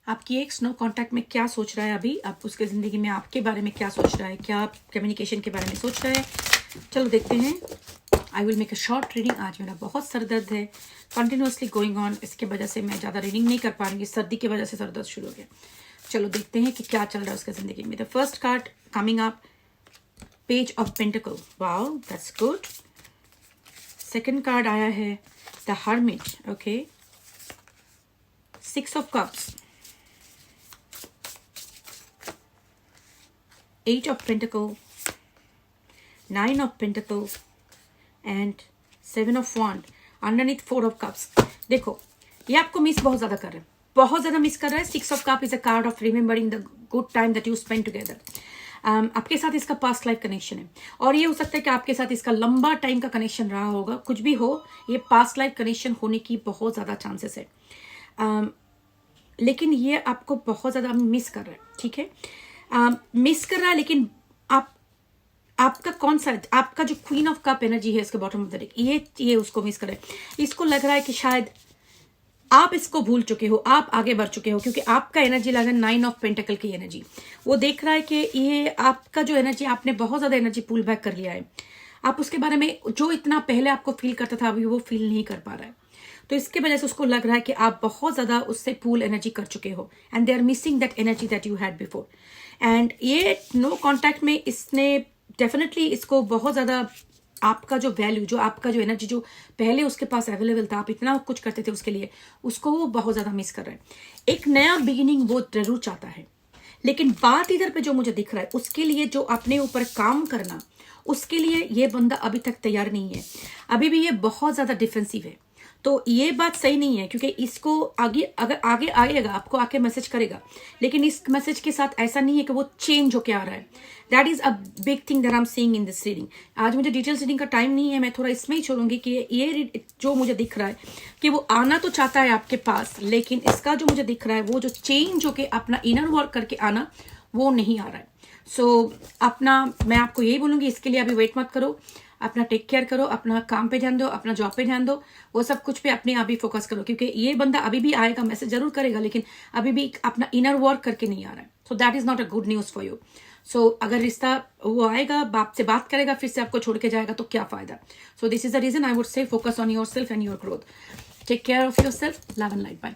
आपकी x no contact में क्या सोच रहा है अभी, आप उसके ज़िंदगी में आपके बारे में क्या सोच रहा है, क्या कम्युनिकेशन के बारे में सोच रहा है। चलो देखते हैं। I will make a short reading. आज मेरा बहुत सर दर्द है, कंटिन्यूसली गोइंग ऑन, इसके वजह से मैं ज़्यादा रीडिंग नहीं कर पा रही, सर्दी की वजह से सर दर्द शुरू हो गया। चलो देखते हैं कि क्या चल रहा है उसके ज़िंदगी में। The first card coming up, page of pentacle. Wow, that's good. Second card आया है the hermit. Okay, 6 of cups, 8 of pentacle, 9 of pentacle and 7 of wand, underneath 4 of cups। देखो ये आपको मिस बहुत ज्यादा कर रहे हैं, बहुत ज्यादा मिस कर रहा है। 6 of cup is a card of remembering the good time that you spent together। आपके साथ इसका पास्ट लाइफ कनेक्शन है, और ये हो सकता है कि आपके साथ इसका लंबा टाइम का कनेक्शन रहा होगा। कुछ भी हो, ये पास्ट लाइफ कनेक्शन होने की बहुत ज्यादा चांसेस है। लेकिन ये आपको बहुत ज़्यादा मिस कर रहा है, ठीक है, मिस कर रहा है। लेकिन आपका कौन सा, आपका जो क्वीन ऑफ कप एनर्जी है इसके बॉटम ऑफ द डेक, ये उसको मिस कर रहा है। इसको लग रहा है कि शायद आप इसको भूल चुके हो, आप आगे बढ़ चुके हो, क्योंकि आपका एनर्जी लगा 9 ऑफ पेंटिकल की एनर्जी। वो देख रहा है कि ये आपका जो एनर्जी, आपने बहुत ज़्यादा एनर्जी पुल बैक कर लिया है। आप उसके बारे में जो इतना पहले आपको फील करता था, अभी वो फील नहीं कर पा रहा है। तो इसके वजह से उसको लग रहा है कि आप बहुत ज़्यादा उससे पूल एनर्जी कर चुके हो, and they are missing that energy that you had before. And ये नो कॉन्टैक्ट में इसने डेफिनेटली इसको बहुत ज़्यादा आपका जो वैल्यू, जो आपका जो एनर्जी जो पहले उसके पास अवेलेबल था, आप इतना कुछ करते थे उसके लिए, उसको वो बहुत ज़्यादा मिस कर रहा है। एक नया बिगिनिंग वो जरूर चाहता है, लेकिन बात इधर पे जो मुझे दिख रहा है, उसके लिए जो अपने ऊपर काम करना, उसके लिए ये बंदा अभी तक तैयार नहीं है। अभी भी ये बहुत ज़्यादा डिफेंसिव है। तो ये बात सही नहीं है, क्योंकि इसको आगे, अगर आगे आएगा आपको आके मैसेज करेगा, लेकिन इस मैसेज के साथ ऐसा नहीं है कि वो चेंज होके आ रहा है। That is a big thing that I am seeing in this reading. आज मुझे डिटेल्स रीडिंग का टाइम नहीं है, मैं थोड़ा इसमें ही छोड़ूंगी कि ये जो मुझे दिख रहा है कि वो आना तो चाहता है आपके पास, लेकिन इसका जो मुझे दिख रहा है वो जो चेंज होके अपना इनर वर्क करके आना, वो नहीं आ रहा है। सो मैं आपको यही बोलूंगी, इसके लिए अभी वेट मत करो, अपना टेक केयर करो, अपना काम पे ध्यान दो, अपना जॉब पे ध्यान दो, वो सब कुछ पे अपने आप ही फोकस करो, क्योंकि ये बंदा अभी भी आएगा, मैसेज जरूर करेगा, लेकिन अभी भी अपना इनर वर्क करके नहीं आ रहा है। So that is not a good news for you. So अगर रिश्ता वो आएगा, बाप से बात करेगा, फिर से आपको छोड़ के जाएगा, तो क्या फायदा। So this is the reason I would say focus on yourself and your growth. Take care of yourself. Love and light. Bye.